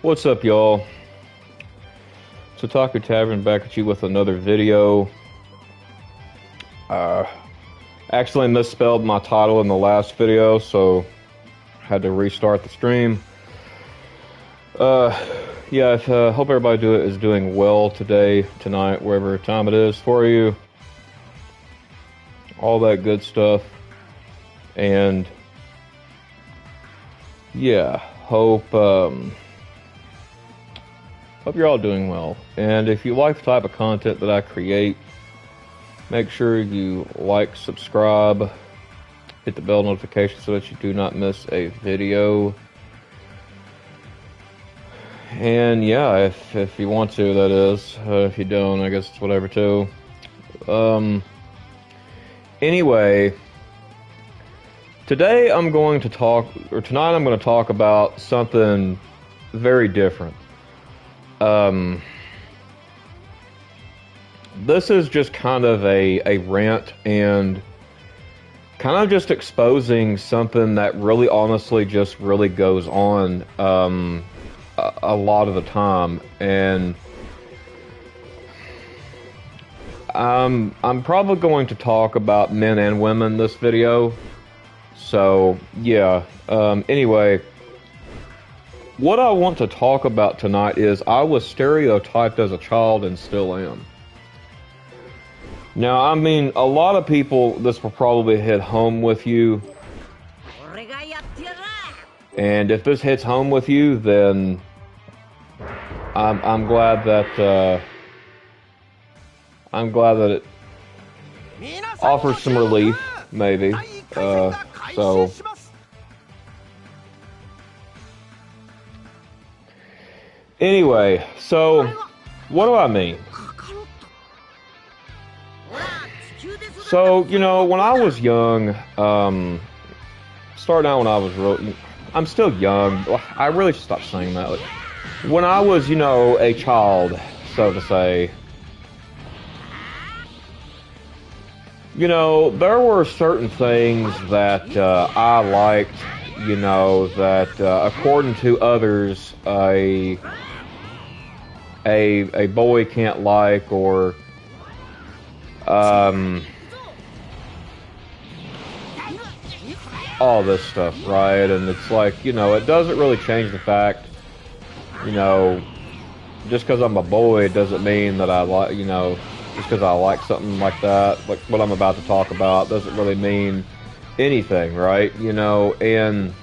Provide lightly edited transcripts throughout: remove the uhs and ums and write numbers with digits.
What's up, y'all? It's Otaku Tavern back at you with another video. Actually misspelled my title in the last video, so had to restart the stream. Yeah, hope everybody is doing well today, tonight, wherever time it is for you. All that good stuff. And yeah, hope you're all doing well. And if you like the type of content that I create, make sure you like, subscribe, hit the bell notification so that you do not miss a video. And yeah, if you want to, that is. If you don't, I guess it's whatever too. Anyway, tonight I'm going to talk about something very different. This is just kind of a rant and kind of just exposing something that really honestly just really goes on a lot of the time. And I'm probably going to talk about men and women this video. So yeah, anyway, what I want to talk about tonight is I was stereotyped as a child and still am. Now, I mean, a lot of people, this will probably hit home with you. And if this hits home with you, then I'm glad that it offers some relief, maybe. So anyway, so what do I mean? So, you know, when I was young, starting out when I was I'm still young. I really should stop saying that. Like, when I was, you know, a child, so to say, you know, there were certain things that I liked, you know, that according to others, a boy can't like, or all this stuff, right? And it's like, you know, it doesn't really change the fact, you know, just because I'm a boy, it doesn't mean that I like, you know, just because I like something like that, like what I'm about to talk about, doesn't really mean anything, right? You know, and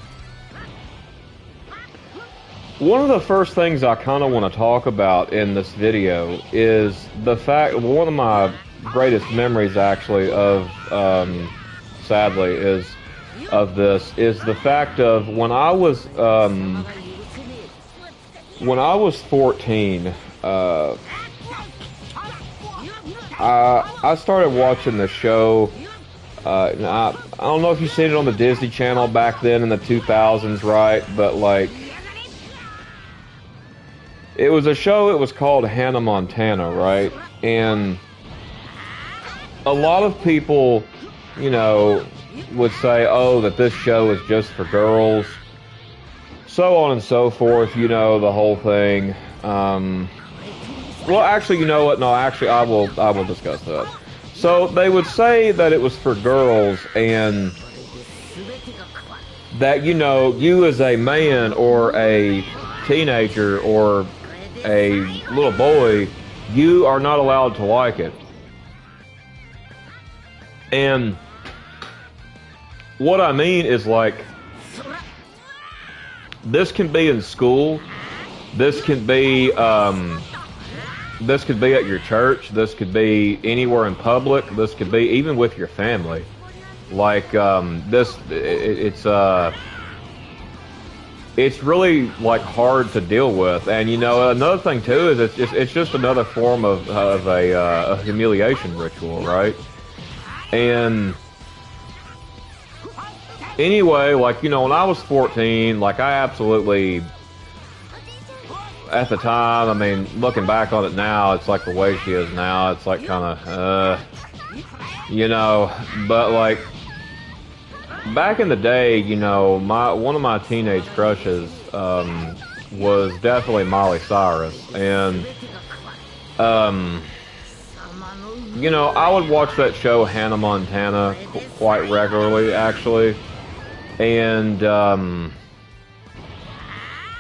one of the first things I kind of want to talk about in this video is the fact, one of my greatest memories actually of, sadly, is the fact of when I was 14, I started watching the show. I don't know if you've seen it on the Disney Channel back then in the 2000s, right? But like, it was a show. It was called Hannah Montana, right? And a lot of people, you know, would say, oh, that this show is just for girls, so on and so forth, you know, the whole thing. Well, actually, you know what? No, actually, I will discuss that. So they would say that it was for girls, and that, you know, you as a man or a teenager or a little boy, you are not allowed to like it. And what I mean is, like, this can be in school, this could be at your church, this could be anywhere in public, this could be even with your family. Like, it's really, like, hard to deal with. And, you know, another thing too is it's just another form of a humiliation ritual, right? And anyway, like, you know, when I was 14, like, I absolutely, at the time, I mean, looking back on it now, it's like the way she is now, it's like kind of, you know, but like, back in the day, you know, one of my teenage crushes was definitely Miley Cyrus, and you know, I would watch that show Hannah Montana quite regularly, actually, and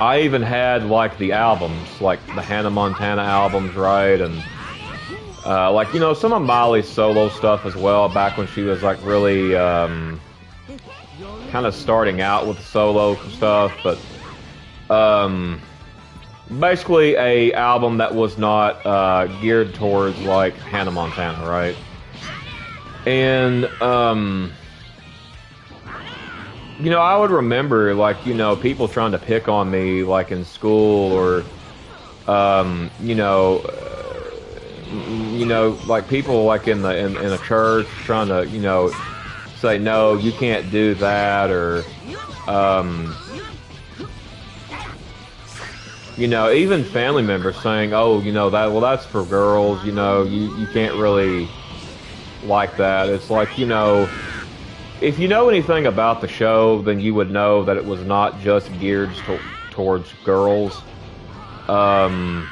I even had like the albums, like the Hannah Montana albums, right, and like, you know, some of Miley's solo stuff as well, back when she was like really kind of starting out with solo stuff, but basically a album that was not geared towards like Hannah Montana, right? And you know, I would remember like, you know, people trying to pick on me like in school, or you know, like people like in a church trying to, you know, say no, you can't do that, or you know, even family members saying, oh, you know, that's for girls, you know, you can't really like that. It's like, you know, if you know anything about the show, then you would know that it was not just geared towards girls. But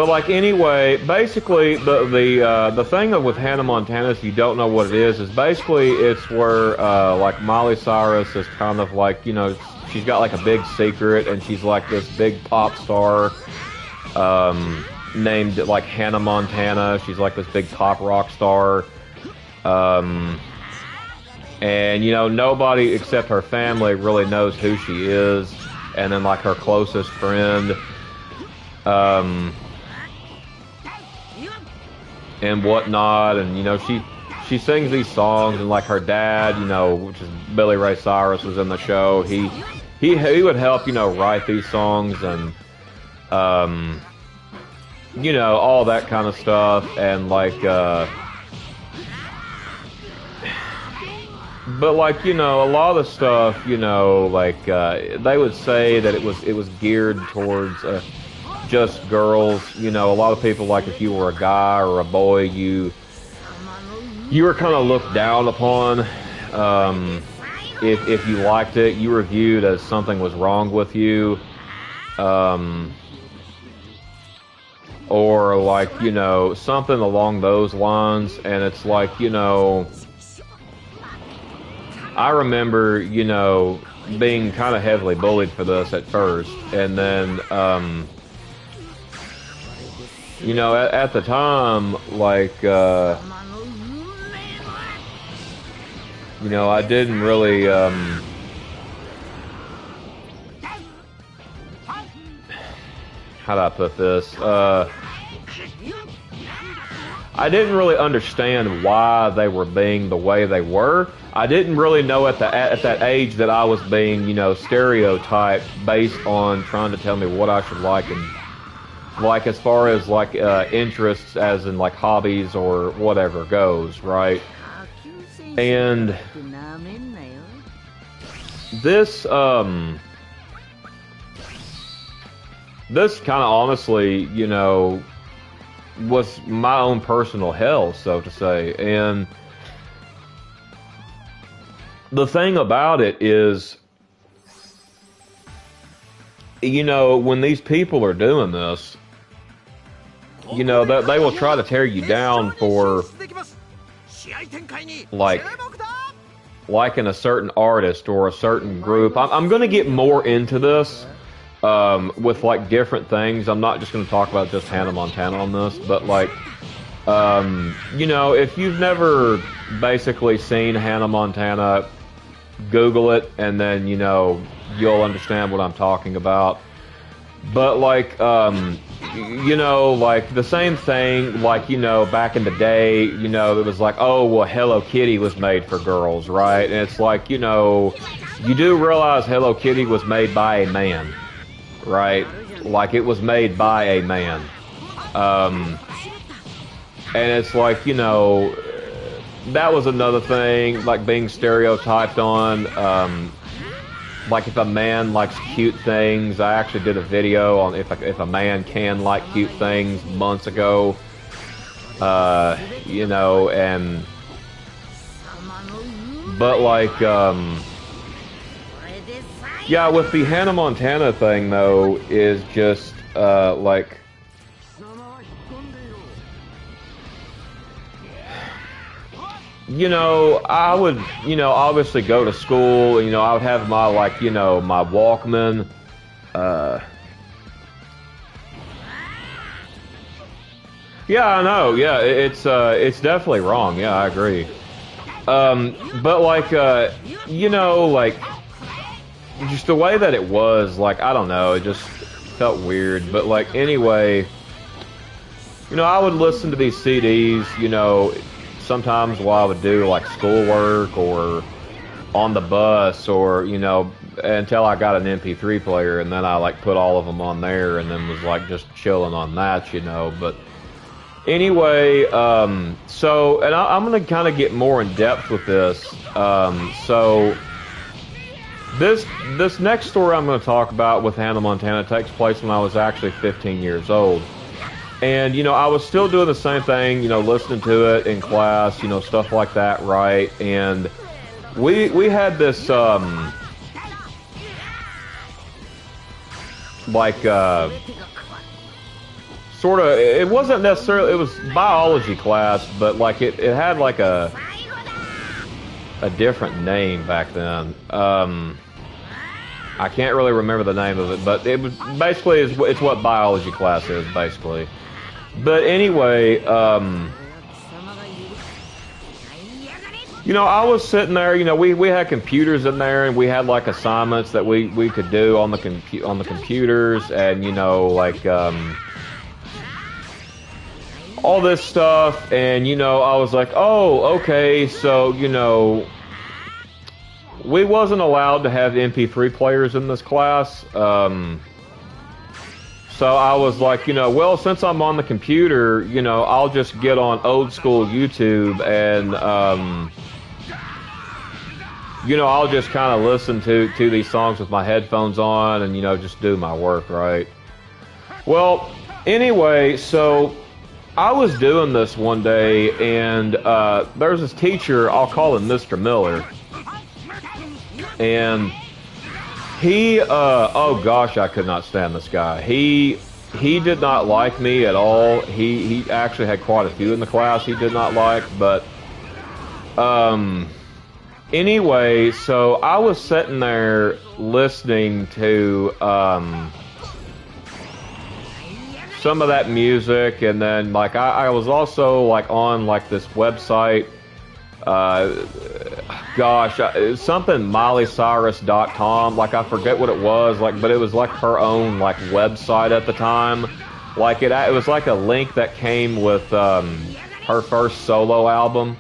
like, anyway, basically the thing with Hannah Montana, if you don't know what it is basically it's where like Miley Cyrus is kind of like, you know, she's got like a big secret, and she's like this big pop star named like Hannah Montana. She's like this big pop rock star. And you know, nobody except her family really knows who she is, and then like her closest friend and whatnot, and you know, she sings these songs, and like her dad, you know, which is Billy Ray Cyrus, was in the show. He would help, you know, write these songs, and you know, all that kind of stuff, and like but like, you know, a lot of the stuff, you know, like they would say that it was geared towards just girls. You know, a lot of people, like if you were a guy or a boy, you were kind of looked down upon. If you liked it, you were viewed as something was wrong with you, or like, you know, something along those lines. And it's like, you know, I remember, you know, being kind of heavily bullied for this at first, and then you know, at the time, like you know, I didn't really how do I put this? I didn't really understand why they were being the way they were. I didn't really know at that age that I was being, you know, stereotyped based on trying to tell me what I should like, and like as far as like interests, as in like hobbies or whatever goes, right? And this this kind of honestly, you know, was my own personal hell, so to say. And the thing about it is, you know, when these people are doing this, you know, that they will try to tear you down for liking a certain artist or a certain group. I'm going to get more into this with like different things. I'm not just going to talk about just Hannah Montana on this, but like, you know, if you've never basically seen Hannah Montana, Google it, and then, you know, you'll understand what I'm talking about. But like, you know, like the same thing, like, you know, back in the day, you know, it was like, oh, well, Hello Kitty was made for girls, right? And it's like, you know, you do realize Hello Kitty was made by a man, right? Like, it was made by a man. And it's like, you know, that was another thing, like being stereotyped on. Like if a man likes cute things, I actually did a video on if a man can like cute things months ago. You know, and But like, yeah, with the Hannah Montana thing though, is just like, you know, I would, you know, obviously go to school. You know, I would have my like, you know, my Walkman. Yeah, I know. Yeah, it's definitely wrong. Yeah, I agree. But like, you know, like, just the way that it was, like, I don't know, it just felt weird. But like, anyway, you know, I would listen to these CDs, you know, sometimes while I would do like schoolwork or on the bus, or, you know, until I got an MP3 player, and then I like put all of them on there, and then was like just chilling on that, you know. But anyway, so, and I'm going to kind of get more in depth with this. So this next story I'm going to talk about with Hannah Montana takes place when I was actually 15 years old. And, you know, I was still doing the same thing, you know, listening to it in class, you know, stuff like that, right? And we had this, like, sort of, it wasn't necessarily, it was biology class, but like it had like a different name back then. I can't really remember the name of it, but it was basically, it's what biology class is, basically. But anyway, you know, I was sitting there, you know, we had computers in there, and we had like assignments that we could do on the computers, and, you know, like, all this stuff. And, you know, I was like, oh, okay, so, you know, we wasn't allowed to have MP3 players in this class. So I was like, you know, well, since I'm on the computer, you know, I'll just get on old school YouTube, and, you know, I'll just kind of listen to these songs with my headphones on, and, you know, just do my work, right? Well, anyway, so I was doing this one day, and there's this teacher, I'll call him Mr. Miller, and he, oh gosh, I could not stand this guy. He did not like me at all. He actually had quite a few in the class he did not like, but, anyway, so I was sitting there listening to, some of that music, and then like I was also like on like this website, gosh, something MileyCyrus.com, like I forget what it was, like, but it was like her own like website at the time. Like it was like a link that came with her first solo album,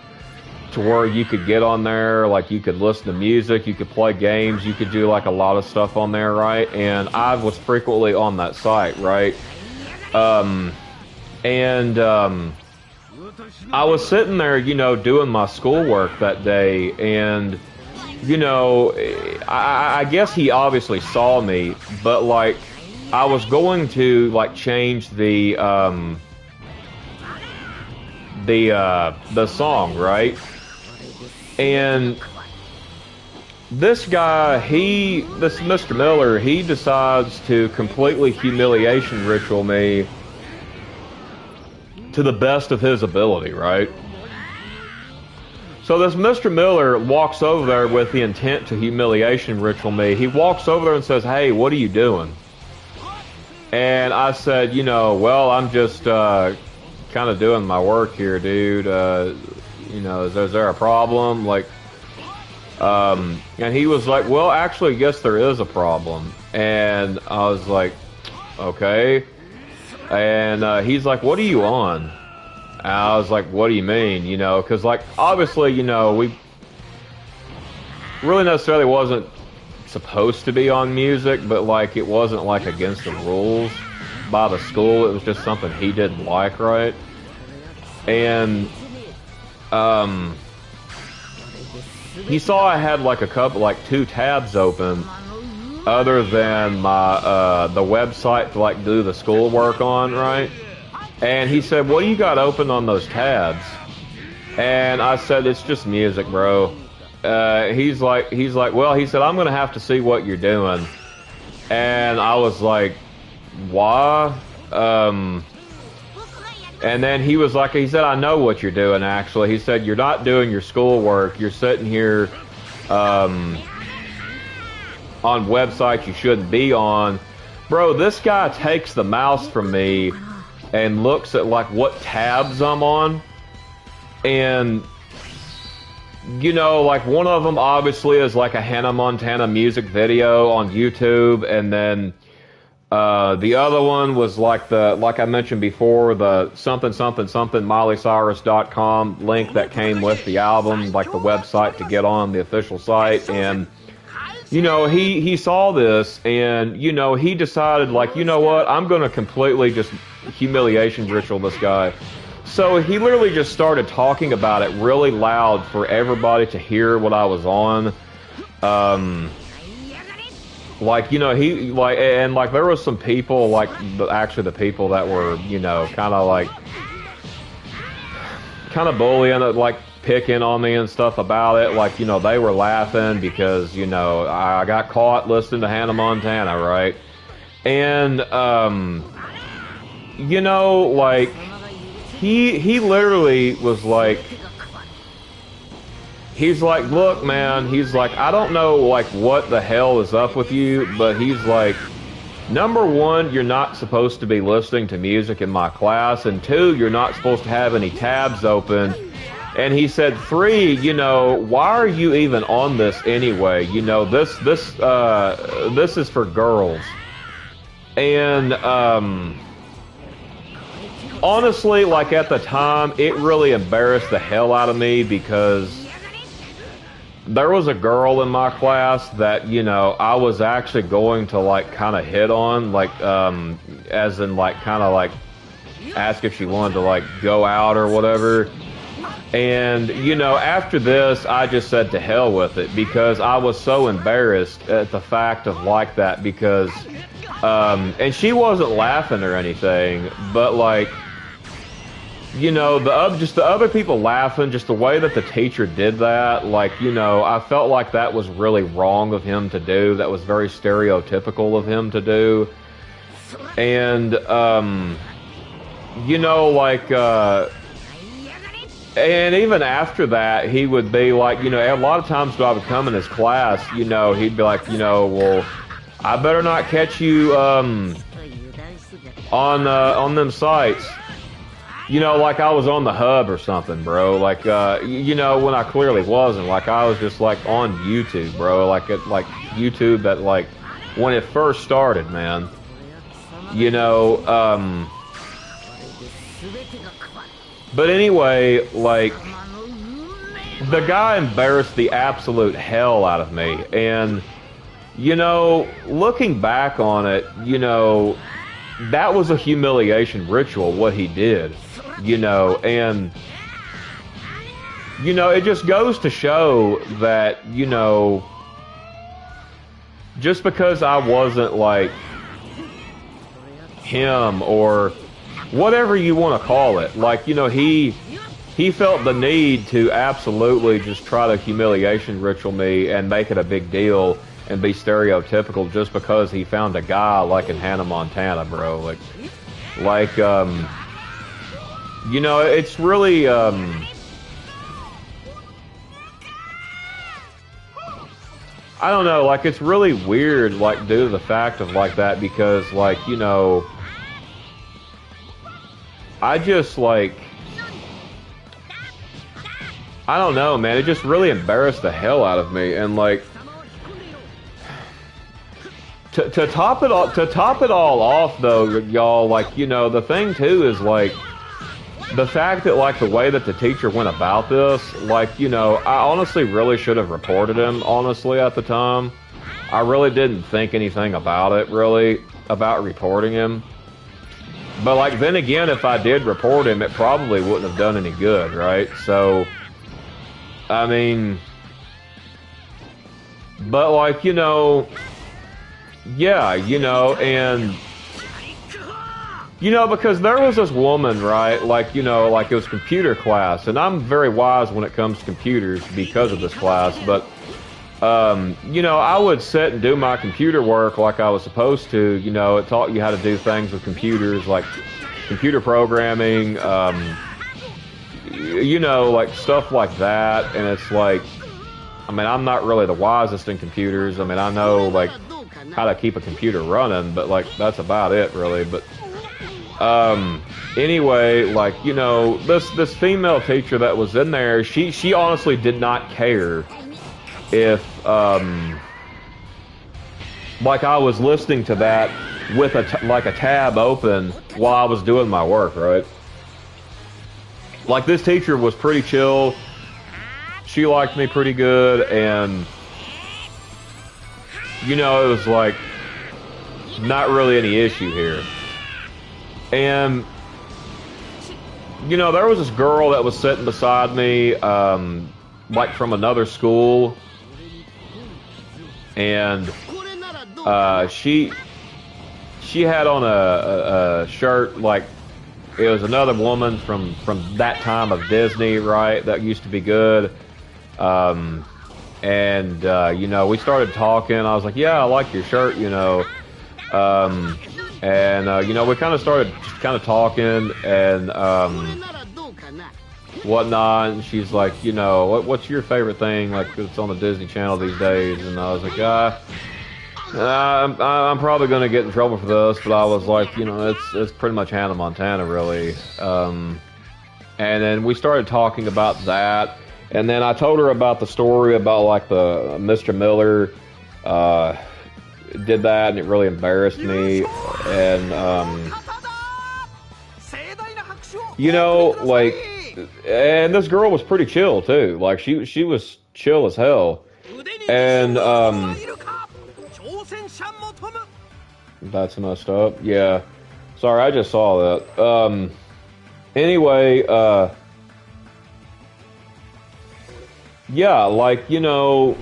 to where you could get on there, like you could listen to music, you could play games, you could do like a lot of stuff on there, right? And I was frequently on that site, right? I was sitting there, you know, doing my schoolwork that day, and, you know, I guess he obviously saw me, but like, I was going to like change the song, right? And this guy, this Mr. Miller, he decides to completely humiliation ritual me to the best of his ability, right? So this Mr. Miller walks over there with the intent to humiliation ritual me. He walks over there and says, "Hey, what are you doing?" And I said, you know, well, I'm just kind of doing my work here, dude. You know, is there a problem? Like, and he was like, well, actually, yes, there is a problem. And I was like, okay. And he's like, what are you on? And I was like, what do you mean? You know, because, like, obviously, you know, we really necessarily wasn't supposed to be on music, but, like, it wasn't, like, against the rules by the school. It was just something he didn't like, right? And he saw I had like a couple, like 2 tabs open other than my the website to like do the schoolwork on, right? And he said, what do you got open on those tabs? And I said, it's just music, bro. he's like, well, he said, I'm gonna have to see what you're doing, and I was like, why? And then he said, I know what you're doing, actually. He said, you're not doing your schoolwork. You're sitting here on websites you shouldn't be on. Bro, this guy takes the mouse from me and looks at, like, what tabs I'm on. And, you know, like, one of them obviously is, like, a Hannah Montana music video on YouTube. And then the other one was like I mentioned before, the something MileyCyrus.com link that came with the album, like the website to get on the official site. And, you know, he saw this and, you know, he decided, like, you know what, I'm going to completely just humiliation ritual this guy. So he literally just started talking about it really loud for everybody to hear what I was on. Like, you know, there was some people, like, actually the people that were, you know, kind of bullying, like, picking on me and stuff about it. Like, you know, they were laughing because, you know, I got caught listening to Hannah Montana, right? And, you know, like, he literally was like, he's like, look, man, he's like, I don't know, like, what the hell is up with you, but he's like, number one, you're not supposed to be listening to music in my class, and two, you're not supposed to have any tabs open, and he said, three, you know, why are you even on this anyway? You know, this is for girls. And, honestly, like, at the time, it really embarrassed the hell out of me because there was a girl in my class that, you know, I was actually going to, like, kind of hit on, like, as in, like, kind of, like, ask if she wanted to, like, go out or whatever. And, you know, after this, I just said to hell with it because I was so embarrassed at the fact of, like, that because, and she wasn't laughing or anything, but, like, you know, the other people laughing, just the way that the teacher did that, like, you know, I felt like that was really wrong of him to do. That was very stereotypical of him to do. And, you know, like, and even after that, he would be like, you know, a lot of times when I would come in his class, you know, he'd be like, you know, well, I better not catch you, on them sites. You know, like I was on the hub or something, bro. Like, you know, when I clearly wasn't. Like, I was just, like, on YouTube, bro. Like, YouTube that, like, when it first started, man. You know, but anyway, like, the guy embarrassed the absolute hell out of me. And, you know, looking back on it, you know, that was a humiliation ritual, what he did. You know, and, you know, it just goes to show that, you know, just because I wasn't like him or whatever you want to call it, like, you know, he felt the need to absolutely just try to humiliation ritual me and make it a big deal and be stereotypical just because he found a guy like in Hannah Montana, bro. Like, you know, it's really, I don't know, like, it's really weird, like, due to the fact of, like, that, because, like, you know, I just, like, I don't know, man, it just really embarrassed the hell out of me, and, like, to top it all off, though, y'all, like, you know, the thing, too, is, like, the fact that, like, the way that the teacher went about this, like, you know, I honestly really should have reported him, honestly, at the time. I really didn't think anything about it, really, about reporting him. But, like, then again, if I did report him, it probably wouldn't have done any good, right? So, I mean, but, like, you know, yeah, you know, and You know, because there was this woman, right? Like, you know, like it was computer class, and I'm very wise when it comes to computers because of this class, but, you know, I would sit and do my computer work like I was supposed to. You know, it taught you how to do things with computers, like computer programming, you know, like stuff like that, and it's like, I mean, I'm not really the wisest in computers. I mean, I know, like, how to keep a computer running, but, like, that's about it, really, but... anyway, like, you know, this female teacher that was in there, she honestly did not care if, like I was listening to that with like a tab open while I was doing my work, right? Like, this teacher was pretty chill. She liked me pretty good, and, you know, it was like, not really any issue here. And, you know, there was this girl that was sitting beside me, like from another school, and she had on a shirt, like, it was another woman from that time of Disney, right, that used to be good, and, you know, we started talking. I was like, yeah, I like your shirt, you know, and, you know, we kind of started talking and, whatnot, and she's like, you know, what's your favorite thing, like, that's on the Disney Channel these days? And I was like, I'm probably going to get in trouble for this, but I was like, you know, it's pretty much Hannah Montana, really. And then we started talking about that, and then I told her about the story about, like, the Mr. Miller, did that, and it really embarrassed me, and, you know, like, and this girl was pretty chill, too, like, she was chill as hell, and, that's messed up, yeah, sorry, I just saw that, anyway, yeah, like, you know,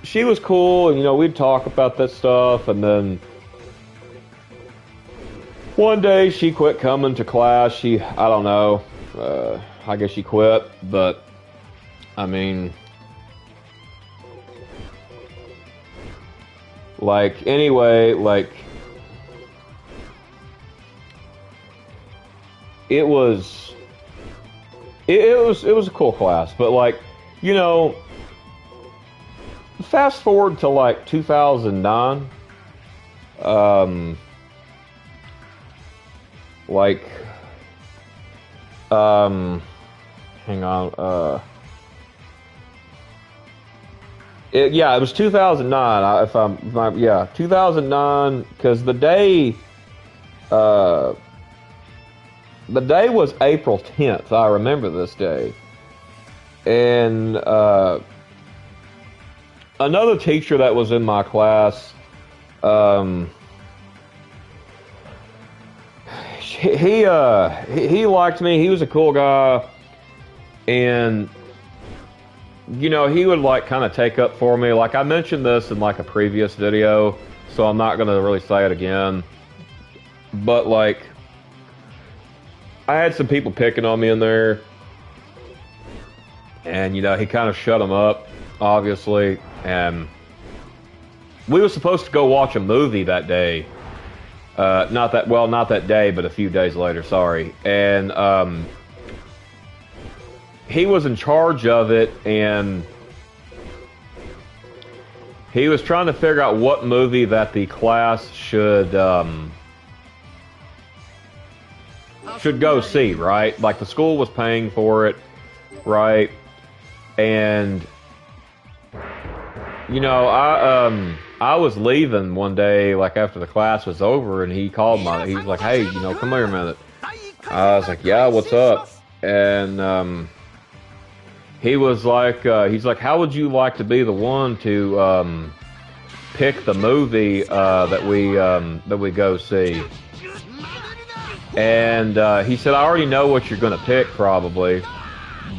she was cool, and, you know, we'd talk about that stuff, and then one day she quit coming to class. I don't know, I guess she quit, but, I mean, like, anyway, like, it was a cool class, but, like, you know, fast forward to, like, 2009, like, hang on, it was 2009, yeah, 2009, because the day was April 10th, I remember this day, and, another teacher that was in my class, he liked me. He was a cool guy, and, you know, he would, like, kind of take up for me. Like, I mentioned this in, like, a previous video, so I'm not gonna really say it again, but, like, I had some people picking on me in there, and, you know, he kind of shut them up, obviously. And we were supposed to go watch a movie that day. Not that day, but a few days later, sorry. And he was in charge of it, and he was trying to figure out what movie that the class should go see, right? Like, the school was paying for it, right? And, you know, I was leaving one day, like, after the class was over, and he called he was like, hey, you know, come here a minute. I was like, yeah, what's up? And, he was like, he's like, how would you like to be the one to, pick the movie, that we go see? And, he said, I already know what you're gonna pick, probably.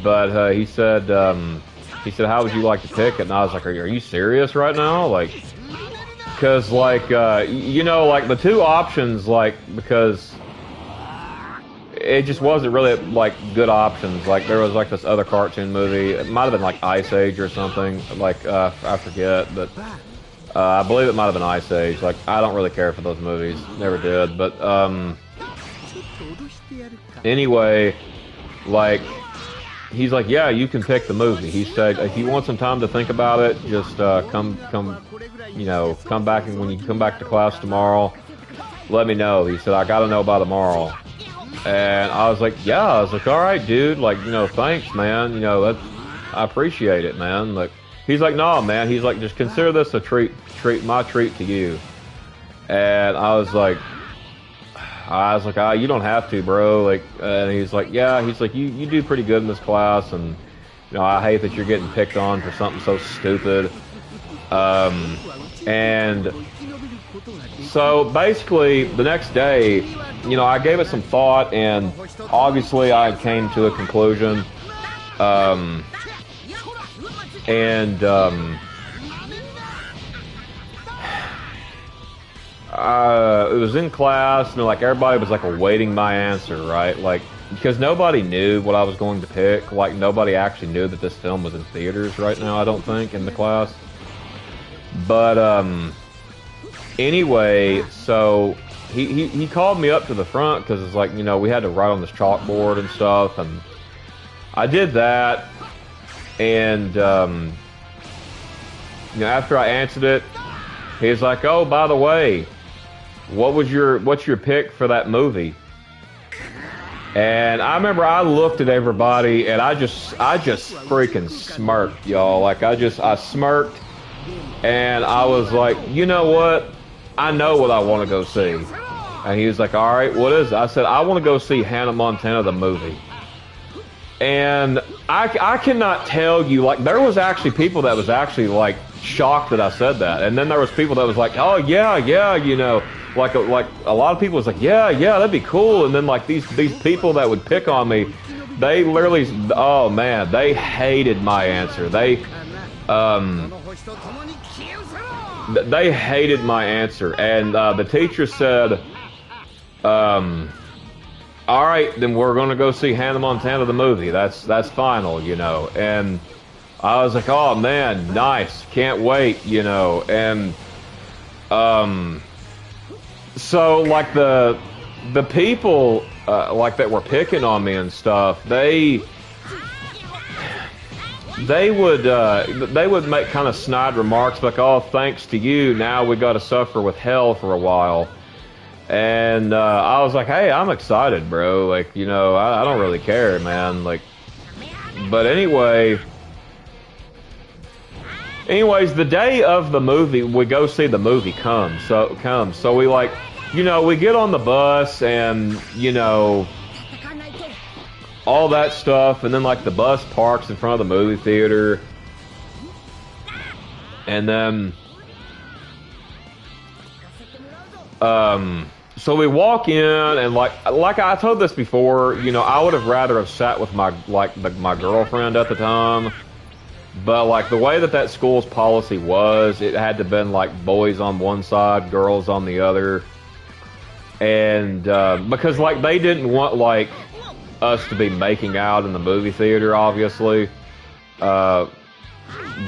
But, he said, how would you like to pick it? And I was like, are you serious right now? Like, Because, like, you know, like, the two options, like, because it just wasn't really, like, good options. Like, there was, like, this other cartoon movie. It might have been, like, Ice Age or something. Like, I forget, but I believe it might have been Ice Age. Like, I don't really care for those movies. Never did. But, anyway, like, he's like, yeah, you can pick the movie. He said, if you want some time to think about it, just come, you know, come back, and when you come back to class tomorrow, let me know. He said, I gotta know by tomorrow. And I was like, yeah. I was like, all right, dude. Like, you know, thanks, man. You know, I appreciate it, man. Like, he's like, no, man. He's like, just consider this a my treat to you. And I was like, you don't have to, bro. Like, and he's like, yeah. He's like, you do pretty good in this class, and you know, I hate that you're getting picked on for something so stupid. And so basically, the next day, you know, I gave it some thought, and obviously, I came to a conclusion. It was in class, and like everybody was like awaiting my answer, right? Like, because nobody knew what I was going to pick. Like, nobody actually knew that this film was in theaters right now, I don't think, in the class. But anyway, so he called me up to the front because it's like, you know, we had to write on this chalkboard and stuff, and I did that. And you know, after I answered it, he's like, oh, by the way, what's your pick for that movie? And I remember I looked at everybody, and I just freaking smirked, y'all. Like, I smirked, and I was like, you know what? I know what I want to go see. And he was like, all right, what is it? I said, I want to go see Hannah Montana, the movie. And I cannot tell you, like, there was actually people that was actually, like, shocked that I said that. And then there was people that was like, oh, yeah, you know, like a lot of people was like, yeah, that'd be cool. And then, like, these people that would pick on me, they literally, oh, man, they hated my answer. They hated my answer. And the teacher said, all right, then we're going to go see Hannah Montana, the movie. That's final, you know. And I was like, oh, man, nice. Can't wait, you know. And so, like, the people, like, that were picking on me and stuff, they would make kind of snide remarks like, oh, thanks to you, now we got to suffer with hell for a while. And I was like, hey, I'm excited, bro. Like, you know, I don't really care, man. Like, but anyways, the day of the movie, we go see the movie comes. So we, like, you know, we get on the bus, and, you know, all that stuff, and then, like, the bus parks in front of the movie theater, and then so we walk in, and like I told this before, you know, I would have rather have sat with my girlfriend at the time, but like the way that school's policy was, it had to been like boys on one side, girls on the other, and because like they didn't want like us to be making out in the movie theater, obviously, but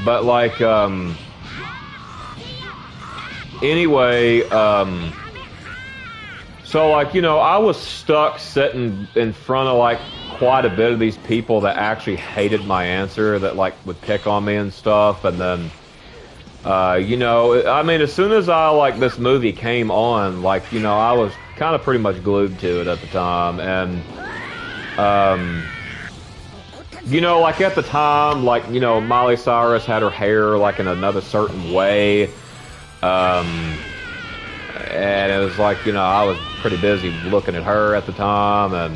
like anyway, so, like, you know, I was stuck sitting in front of, like, quite a bit of these people that actually hated my answer, that, like, would pick on me and stuff, and then, you know, I mean, as soon as this movie came on, like, you know, I was kind of pretty much glued to it at the time, and, you know, like, at the time, like, you know, Miley Cyrus had her hair, like, in another certain way, and it was like, you know, I was pretty busy looking at her at the time, and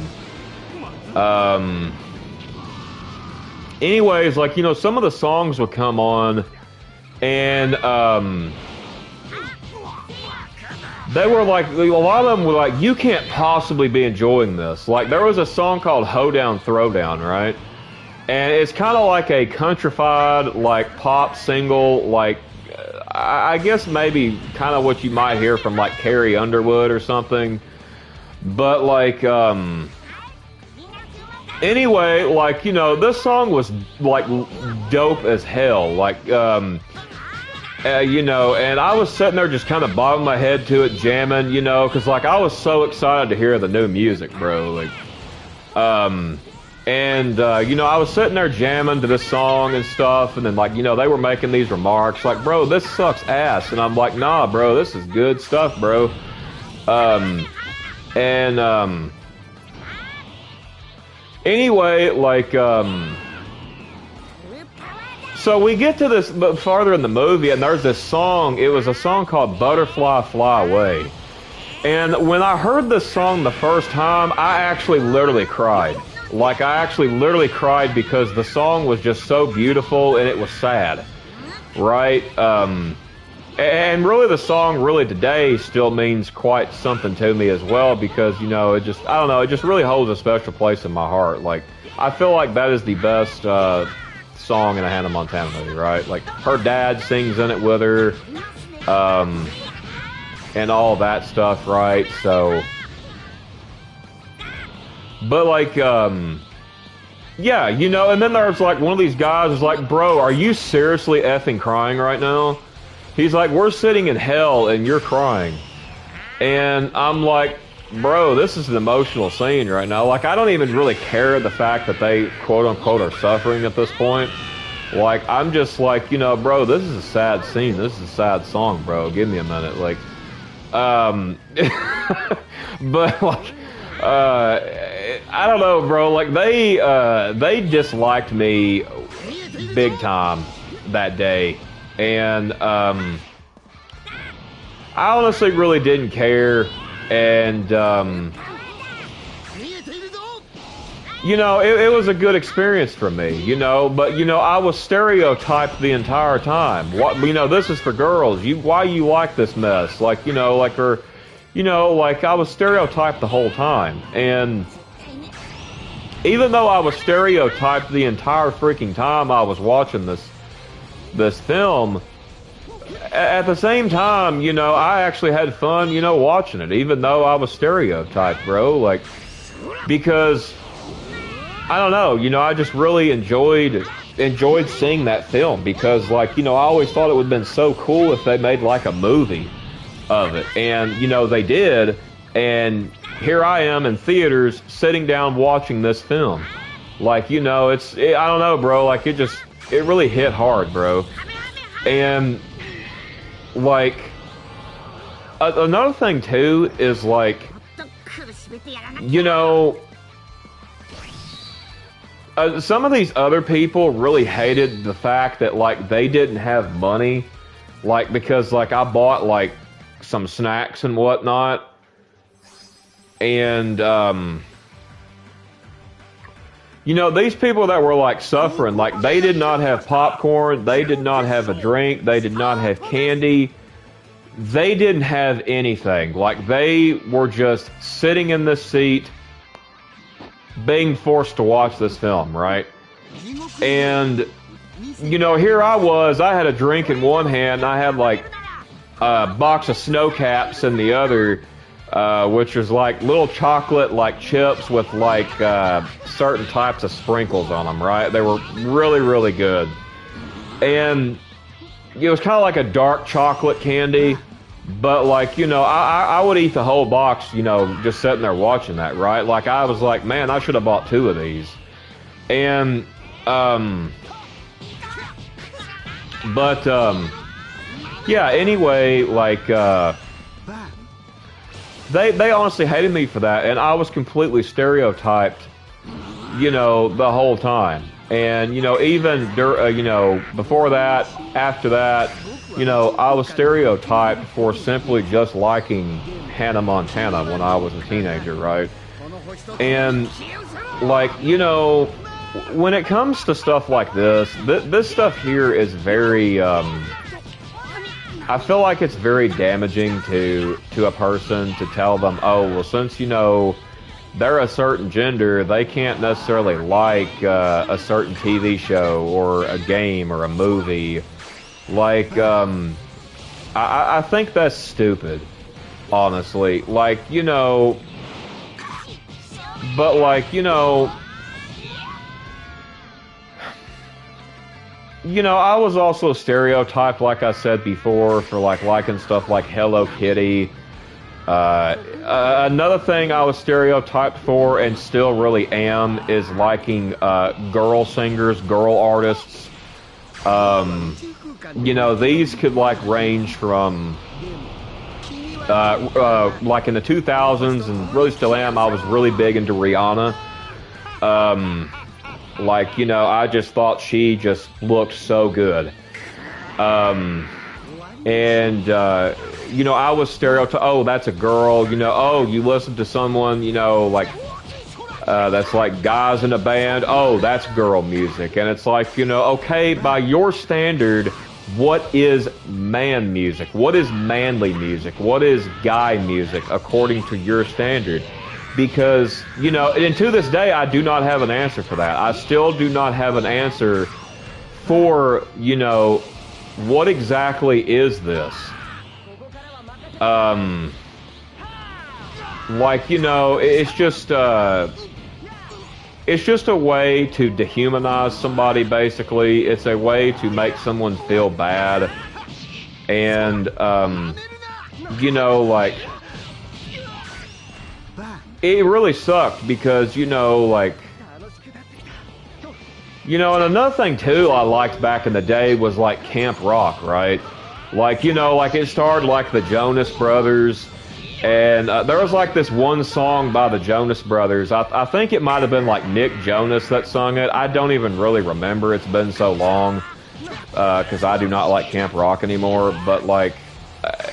anyways, like, you know, some of the songs would come on, and they were like, a lot of them were like, you can't possibly be enjoying this. Like, there was a song called Hoedown Throwdown, right? And it's kind of like a countrified, like, pop single, like, I guess maybe kind of what you might hear from like Carrie Underwood or something. But like, anyway, like, you know, this song was like dope as hell. Like, you know, and I was sitting there just kind of bobbing my head to it, jamming, you know, because like I was so excited to hear the new music, bro. Like, you know, I was sitting there jamming to this song and stuff, and then like, you know, they were making these remarks like, bro, this sucks ass, and I'm like, nah, bro, this is good stuff, bro. Anyway, like, so we get to this farther in the movie, and there's this song. It was a song called Butterfly Fly Away. And when I heard this song the first time, I actually literally cried. Like, I actually literally cried because the song was just so beautiful and it was sad. Right? And really the song really today still means quite something to me as well because, you know, it just, I don't know, it just really holds a special place in my heart. Like, I feel like that is the best song in a Hannah Montana movie, right? Like, her dad sings in it with her, and all that stuff, right? So, but like, yeah, you know, and then there's like one of these guys is like, bro, are you seriously effing crying right now? He's like, we're sitting in hell and you're crying. And I'm like, bro, this is an emotional scene right now. Like, I don't even really care the fact that they, quote unquote, are suffering at this point. Like, I'm just like, you know, bro, this is a sad scene. This is a sad song, bro. Give me a minute. Like, but like, I don't know, bro. Like, they disliked me big time that day. And, I honestly really didn't care. And, you know, it was a good experience for me, you know, but, you know, I was stereotyped the entire time. What, you know, this is for girls. Why you like this mess? Like, you know, like, or, you know, like, I was stereotyped the whole time. And even though I was stereotyped the entire freaking time I was watching this film, at the same time, you know, I actually had fun, you know, watching it, even though I was stereotyped, bro. Like, because, I don't know, you know, I just really enjoyed seeing that film because, like, you know, I always thought it would have been so cool if they made, like, a movie of it. And, you know, they did, and here I am in theaters sitting down watching this film. Like, you know, I don't know, bro, like, it really hit hard, bro. And, like, another thing, too, is, like, you know, some of these other people really hated the fact that, like, they didn't have money, like, because, like, I bought, like, some snacks and whatnot, and, you know, these people that were, like, suffering, like, they did not have popcorn, they did not have a drink, they did not have candy, they didn't have anything. Like, they were just sitting in this seat, being forced to watch this film, right? And, you know, here I was, I had a drink in one hand, and I had, like, a box of snow caps in the other, which was like little chocolate like chips with like certain types of sprinkles on them, right? They were really, really good. And it was kind of like a dark chocolate candy, but like, you know, I would eat the whole box, you know, just sitting there watching that, right? Like, I was like, man, I should have bought 2 of these. And, yeah, anyway, like, they honestly hated me for that, and I was completely stereotyped, you know, the whole time. And, you know, even, you know, before that, after that, you know, I was stereotyped for simply just liking Hannah Montana when I was a teenager, right? And, like, you know, when it comes to stuff like this, this stuff here is very, I feel like it's very damaging to a person to tell them, oh, well, since, you know, they're a certain gender, they can't necessarily like a certain TV show or a game or a movie. Like, I think that's stupid, honestly. Like, you know, but like, you know, I was also stereotyped, like I said before, for like liking stuff like Hello Kitty. Another thing I was stereotyped for, and still really am, is liking girl singers, girl artists. You know, these could like range from like in the 2000s, and really still am. I was really big into Rihanna. Like, you know, I just thought she just looked so good. You know, I was stereotyped, oh, that's a girl, you know, oh, you listen to someone, you know, like, that's like guys in a band, oh, that's girl music. And it's like, you know, okay, by your standard, what is man music? What is manly music? What is guy music according to your standard? Because, you know, and to this day, I do not have an answer for that. I still do not have an answer for, you know, what exactly is this? Like, you know, it's just a way to dehumanize somebody, basically. It's a way to make someone feel bad. And, you know, like, it really sucked because, you know, like, you know, and another thing, too, I liked back in the day was, like, camp rock, right? Like, you know, like, it started, like, the Jonas Brothers, and there was, like, this one song by the Jonas Brothers. I think it might have been, like, Nick Jonas that sung it. I don't even really remember. It's been so long, because I do not like camp rock anymore, but, like,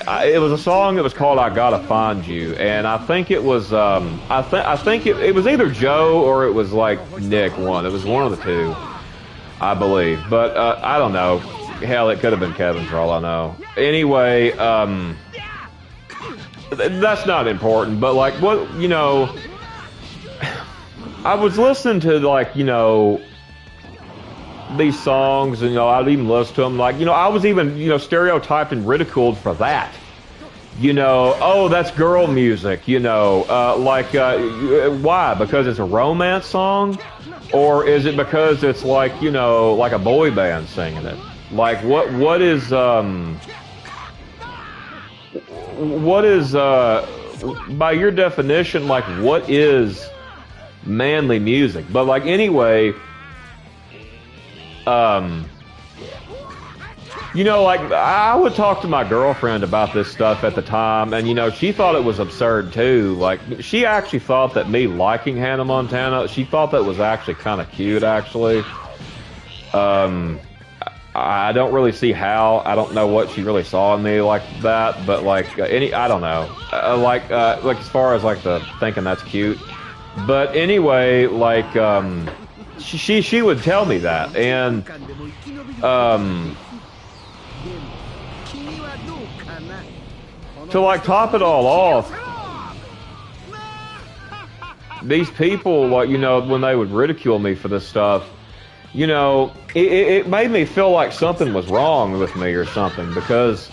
it was a song that was called "I Gotta Find You," and I think it was I think it was either Joe or it was like Nick one. It was one of the two, I believe. But I don't know. Hell, it could have been Kevin for all I know. Anyway, that's not important. But like, what, you know, I was listening to, like, you know, these songs, and, you know, I'd even listen to them. Like, you know, I was even, you know, stereotyped and ridiculed for that. You know, oh, that's girl music, you know, like, why? Because it's a romance song? Or is it because it's like, you know, like a boy band singing it? Like, what is, by your definition, like, what is manly music? But, like, anyway, you know, like, I would talk to my girlfriend about this stuff at the time, and, you know, she thought it was absurd, too. Like, she actually thought that me liking Hannah Montana, she thought that was actually kind of cute, actually. I don't really see how. I don't know what she really saw in me like that, but, like, I don't know. Like, as far as, like, the thinking that's cute. But anyway, like, she would tell me that, and, to, like, top it all off, these people, like, you know, when they would ridicule me for this stuff, you know, it made me feel like something was wrong with me or something, because,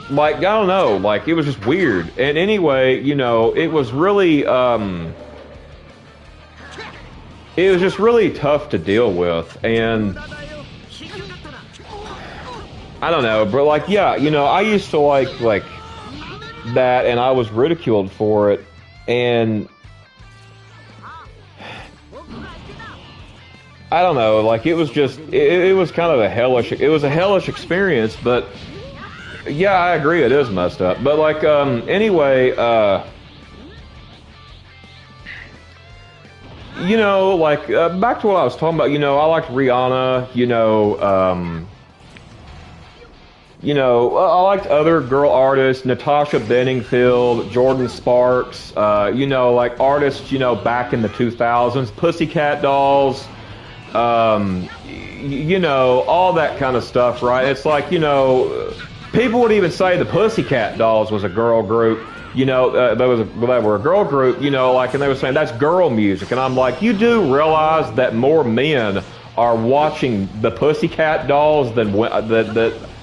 like, I don't know, like, it was just weird. And anyway, you know, it was really, it was just really tough to deal with, and I don't know, but, like, yeah, you know, I used to like that, and I was ridiculed for it, and I don't know, like, it was just, it was kind of a hellish experience, but yeah, I agree, it is messed up. But, like, anyway, you know, like, back to what I was talking about, you know, I liked Rihanna, you know, I liked other girl artists, Natasha Bedingfield, Jordan Sparks, you know, like, artists, you know, back in the 2000s, Pussycat Dolls, you know, all that kind of stuff, right? It's like, you know, people would even say the Pussycat Dolls was a girl group, you know, they were a girl group, you know, like, and they were saying that's girl music, and I'm like, you do realize that more men are watching the Pussycat Dolls than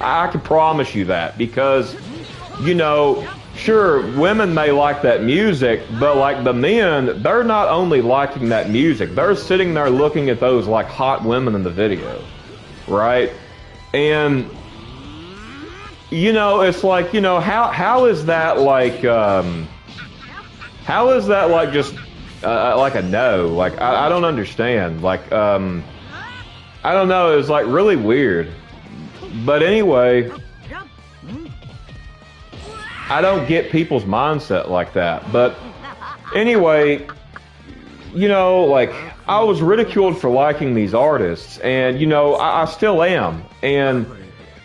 I can promise you that, because, you know, sure, women may like that music, but like the men, they're not only liking that music, they're sitting there looking at those like hot women in the video, right? And, you know, it's like, you know, how is that like, how is that like just like a no? Like, I don't understand. Like, I don't know, it was like really weird. But anyway, I don't get people's mindset like that. But anyway, you know, like, I was ridiculed for liking these artists, and, you know, I still am. And,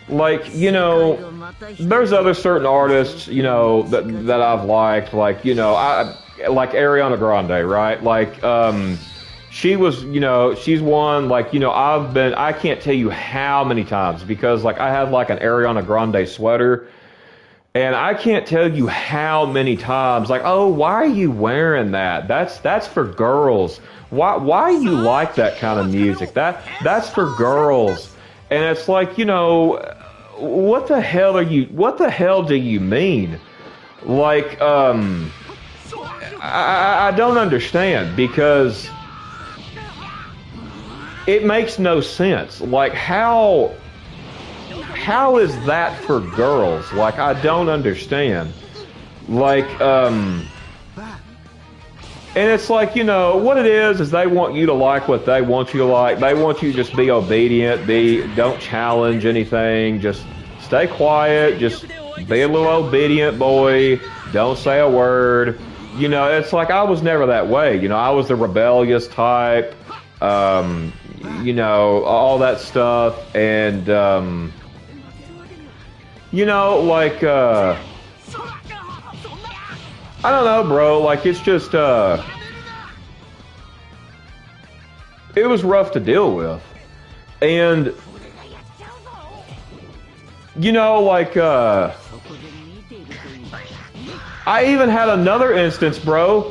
like, you know, there's other certain artists, you know, that I've liked, like, you know, like Ariana Grande, right? Like, she was, you know, she's one, like, you know, I can't tell you how many times, because, like, I have, like, an Ariana Grande sweater, and I can't tell you how many times, like, oh, why are you wearing that? That's for girls. Why you like that kind of music? That's for girls. And it's like, you know, what the hell do you mean? Like, I don't understand, because it makes no sense. Like, how is that for girls? Like, I don't understand. Like, and it's like, you know, what it is they want you to like what they want you to like. They want you to just be obedient, don't challenge anything, just stay quiet, just be a little obedient boy, don't say a word. You know, it's like, I was never that way. You know, I was the rebellious type, you know, all that stuff. And, you know, like, I don't know, bro. Like, it's just, it was rough to deal with. And, you know, like, I even had another instance, bro.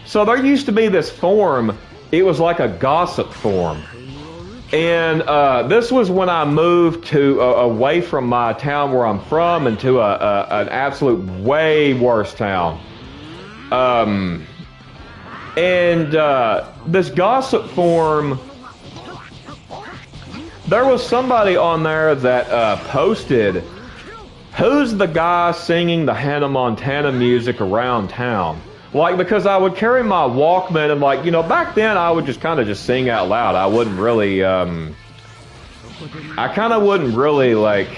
So there used to be this forum. It was like a gossip forum. And this was when I moved to away from my town where I'm from, into an absolute way worse town. And this gossip forum, there was somebody on there that posted, who's the guy singing the Hannah Montana music around town? Like, because I would carry my Walkman, and, like, you know, back then I would just kind of just sing out loud. I wouldn't really, I kind of wouldn't really, like,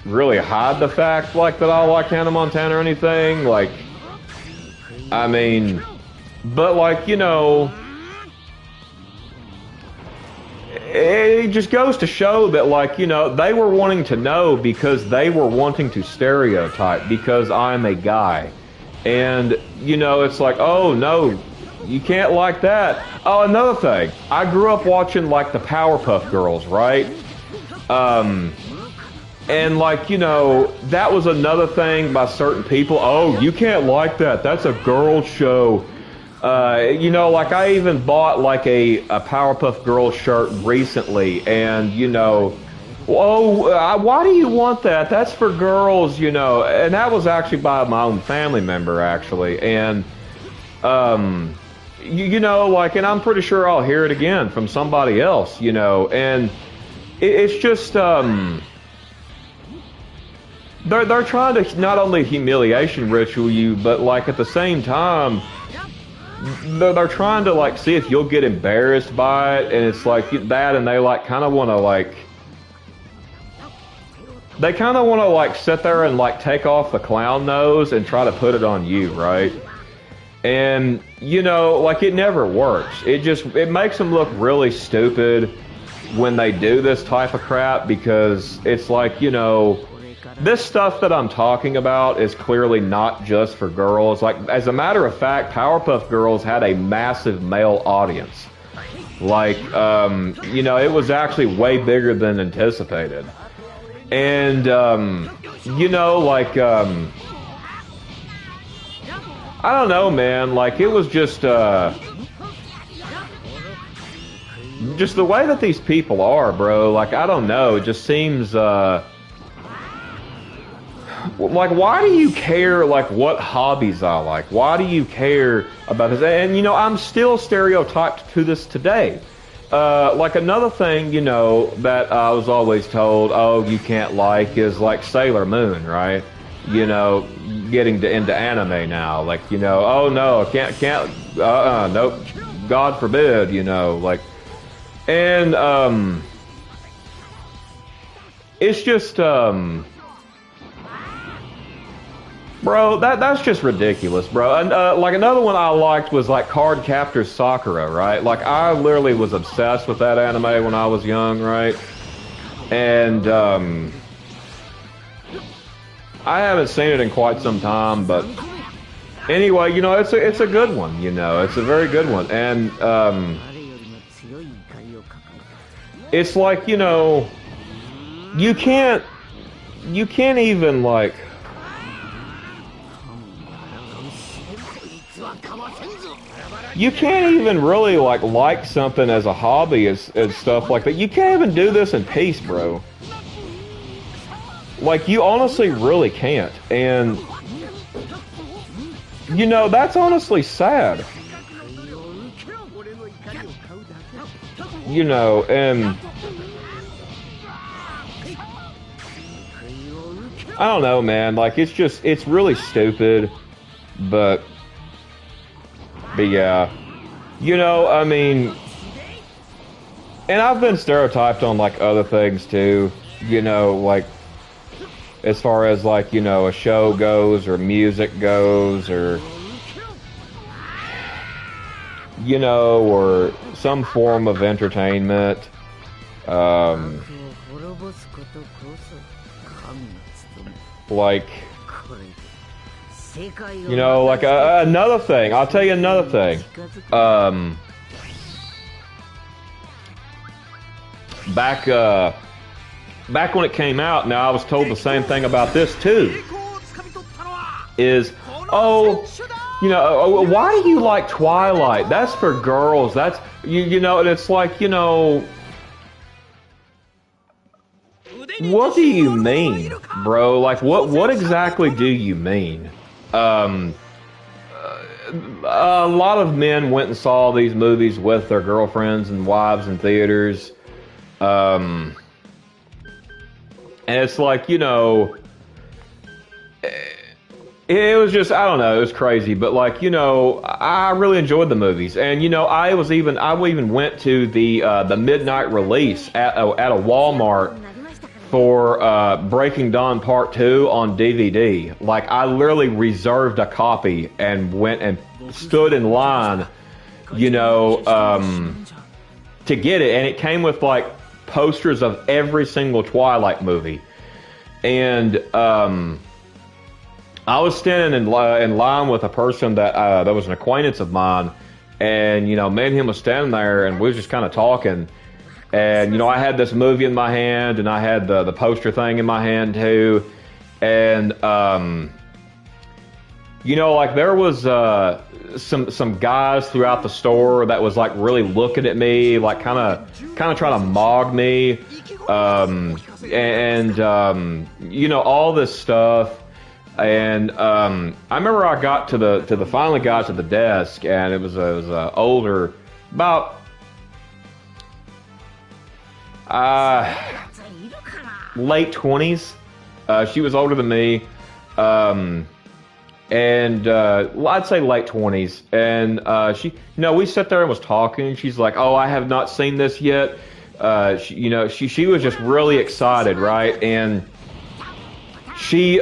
really hide the fact, like, that I like Hannah Montana or anything. Like, I mean, but, like, you know, it just goes to show that, like, you know, they were wanting to know because they were wanting to stereotype because I'm a guy. And, you know, it's like, oh, no, you can't like that. Oh, another thing. I grew up watching, like, the Powerpuff Girls, right? And, like, you know, that was another thing by certain people. Oh, you can't like that. That's a girl show. You know, like, I even bought, like, a Powerpuff Girls shirt recently, and, you know, oh, why do you want that? That's for girls, you know. And that was actually by my own family member, actually. And, you know, like, and I'm pretty sure I'll hear it again from somebody else, you know. And it's just, they're trying to not only humiliation ritual you, but, like, at the same time, they're trying to, like, see if you'll get embarrassed by it. And it's like that, and they, like, kind of want to, like, they kind of want to, like, sit there and, like, take off the clown nose and try to put it on you, right? And, you know, like, it never works. It makes them look really stupid when they do this type of crap, because it's like, you know, this stuff that I'm talking about is clearly not just for girls. Like, as a matter of fact, Powerpuff Girls had a massive male audience. Like, you know, it was actually way bigger than anticipated. And, you know, like, I don't know, man. Like, it was just, just the way that these people are, bro. Like, I don't know. It just seems, like, why do you care, like, what hobbies I like? Why do you care about this? And, you know, I'm still stereotyped to this today. Like, another thing, you know, that I was always told, oh, you can't like, is, like, Sailor Moon, right? You know, getting into anime now. Like, you know, oh, no, can't, nope, God forbid, you know, like, and, it's just, bro, that's just ridiculous, bro. And like another one I liked was like Card Captor Sakura, right? Like I literally was obsessed with that anime when I was young, right? And I haven't seen it in quite some time, but anyway, you know, it's a good one, you know, it's a very good one, and it's like, you know, you can't even like. You can't even really like something as a hobby as stuff like that. You can't even do this in peace, bro. Like, you honestly really can't. And, you know, that's honestly sad. You know, and I don't know, man. Like, it's really stupid, but yeah, you know, I mean, and I've been stereotyped on like other things too, you know, like as far as like, you know, a show goes or music goes or, you know, or some form of entertainment. Like, you know, like another thing. I'll tell you another thing. Back when it came out, now I was told the same thing about this too. Is, oh, you know, why do you like Twilight? That's for girls. That's you know, and it's like, you know, what do you mean, bro? Like, what exactly do you mean? A lot of men went and saw these movies with their girlfriends and wives in theaters. And it's like, you know, it was just, I don't know, it was crazy. But like, you know, I really enjoyed the movies. And, you know, I even went to the midnight release at a Walmart for Breaking Dawn Part 2 on DVD. Like, I literally reserved a copy and went and stood in line, you know, to get it. And it came with, like, posters of every single Twilight movie. And I was standing in line with a person that was an acquaintance of mine. And, you know, me and him was standing there, and we was just kind of talking. And, you know, I had this movie in my hand, and I had the poster thing in my hand, too. And, you know, like, there was some guys throughout the store that was, like, really looking at me, like, kind of trying to mog me. You know, all this stuff. And I remember I got finally got to the desk, and it was a older, about late 20s. She was older than me, and I'd say late 20s. And she, you know, we sat there and was talking. She's like, "Oh, I have not seen this yet." You know, she was just really excited, right? And she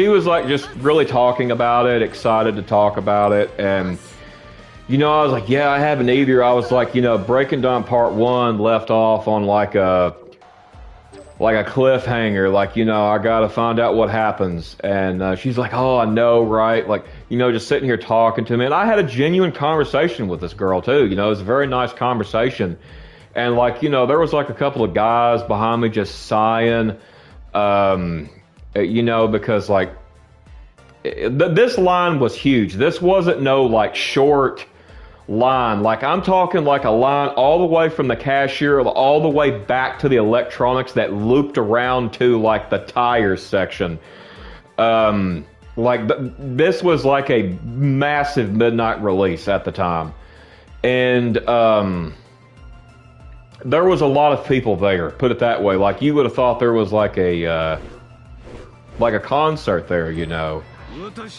was like just really talking about it, excited to talk about it. And, you know, I was like, yeah, I haven't either. I was like, you know, Breaking Dawn Part 1 left off on like a cliffhanger. Like, you know, I got to find out what happens. And she's like, oh, I know, right? Like, you know, just sitting here talking to me. And I had a genuine conversation with this girl too. You know, it was a very nice conversation. And like, you know, there was like a couple of guys behind me just sighing, you know, because like this line was huge. This wasn't no like short, line. Like, I'm talking like a line all the way from the cashier all the way back to the electronics that looped around to like the tires section. This was like a massive midnight release at the time. And there was a lot of people there, put it that way. Like, you would have thought there was like a concert there, you know.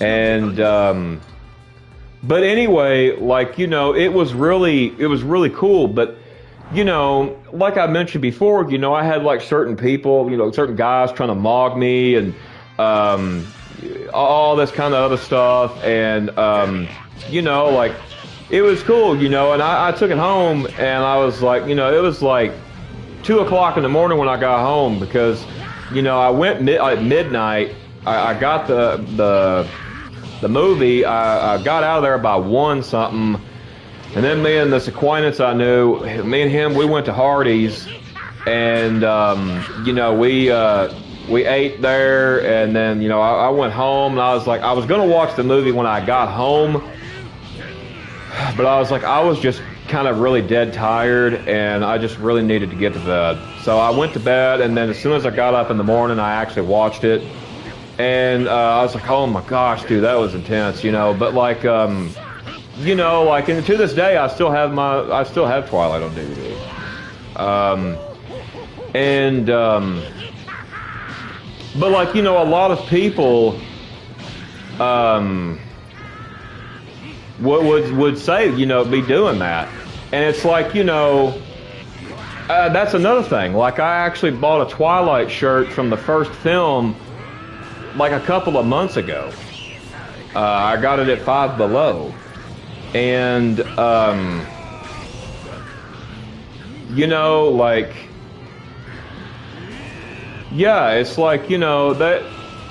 And but anyway, like, you know, it was really cool. But, you know, like I mentioned before, you know, I had like certain people, you know, certain guys trying to mog me and all this kind of other stuff. And you know, like, it was cool, you know. And I took it home, and I was like, you know, it was like 2 o'clock in the morning when I got home, because, you know, I went at midnight. I got the movie. I got out of there by 1 something, and then me and this acquaintance I knew, me and him, we went to Hardee's, and you know, we ate there, and then, you know, I went home, and I was like, I was gonna watch the movie when I got home, but I was like, I was just kind of really dead tired, and I just really needed to get to bed. So I went to bed, and then as soon as I got up in the morning, I actually watched it. And I was like, oh my gosh, dude, that was intense, you know. But like, you know, like, and to this day, I still have Twilight on DVD. But like, you know, a lot of people would say, you know, be doing that, and it's like, you know, that's another thing. Like, I actually bought a Twilight shirt from the first film like a couple of months ago. I got it at Five Below, and you know, like, yeah, it's like, you know, that,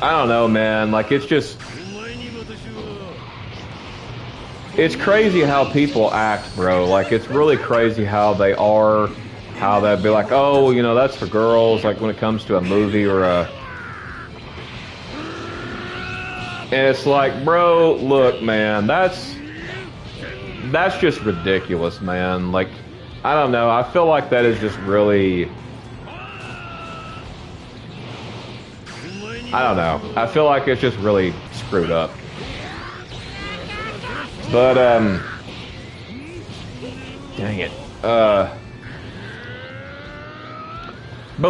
I don't know, man, like, it's just, it's crazy how people act, bro. Like, it's really crazy how they are, how they'd be like, oh, you know, that's for girls, like, when it comes to a movie or a, and it's like, bro, look, man, that's just ridiculous, man. Like, I don't know, I feel like that is just really, I don't know, I feel like it's just really screwed up. But, dang it, but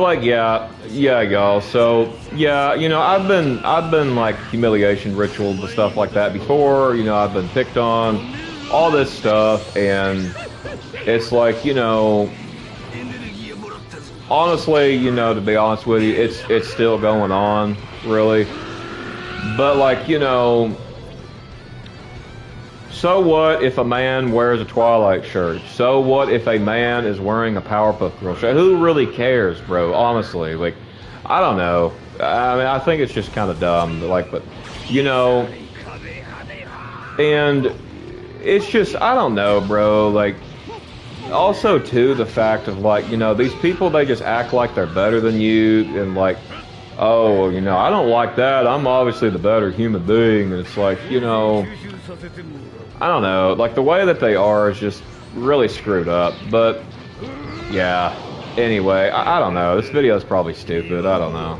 like, yeah, y'all. So yeah, you know, I've been like humiliation rituals and stuff like that before. You know, I've been picked on, all this stuff, and it's like, you know, honestly, you know, to be honest with you, it's still going on, really. But like, you know, so what if a man wears a Twilight shirt? So what if a man is wearing a Powerpuff Girl shirt? Who really cares, bro? Honestly, like, I don't know. I mean, I think it's just kind of dumb. Like, but, you know, and it's just, I don't know, bro. Like, also, too, the fact of, like, you know, these people, they just act like they're better than you, and like, oh, you know, I don't like that. I'm obviously the better human being. And it's like, you know, I don't know, like, the way that they are is just really screwed up. But yeah, anyway, I don't know, this video is probably stupid, I don't know.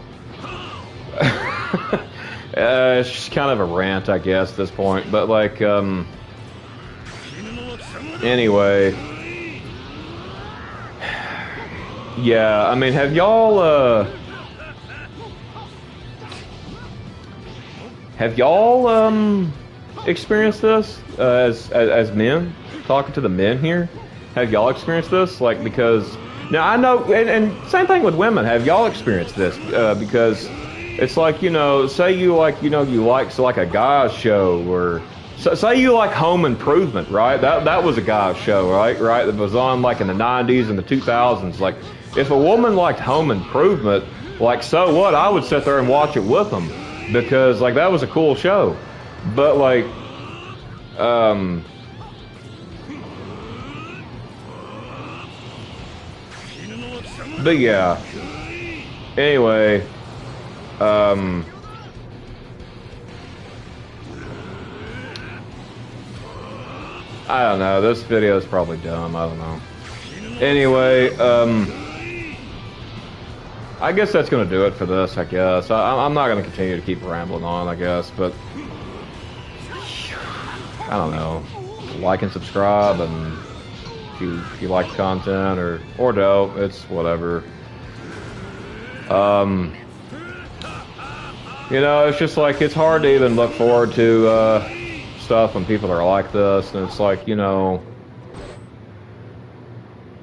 It's just kind of a rant, I guess, at this point. But like, anyway, yeah, I mean, have y'all experienced this as men? Talking to the men here, have y'all experienced this? Like, because now I know, and same thing with women. Have y'all experienced this? Because it's like, you know, say you like, you know, you like, so like a guy's show, or say you like Home Improvement, right? That was a guy's show, right? That was on like in the 90s and the 2000s. Like, if a woman liked Home Improvement, like, so what? I would sit there and watch it with them, because like, that was a cool show. But like, but yeah, anyway, I don't know. This video is probably dumb. I don't know. Anyway, I guess that's going to do it for this, I guess. I'm not going to continue to keep rambling on, I guess, but I don't know. Like and subscribe, and if you like the content or don't, it's whatever. You know, it's just like, it's hard to even look forward to stuff when people are like this, and it's like, you know,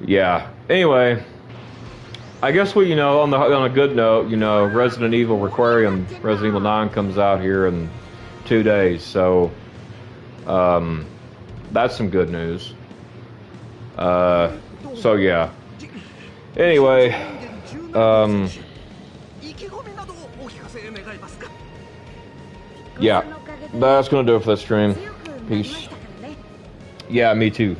yeah. Anyway, I guess we, you know, on a good note, you know, Resident Evil Requiem, Resident Evil 9 comes out here in 2 days, so that's some good news. So yeah. Anyway, yeah, that's gonna do it for this stream. Peace. Yeah, me too.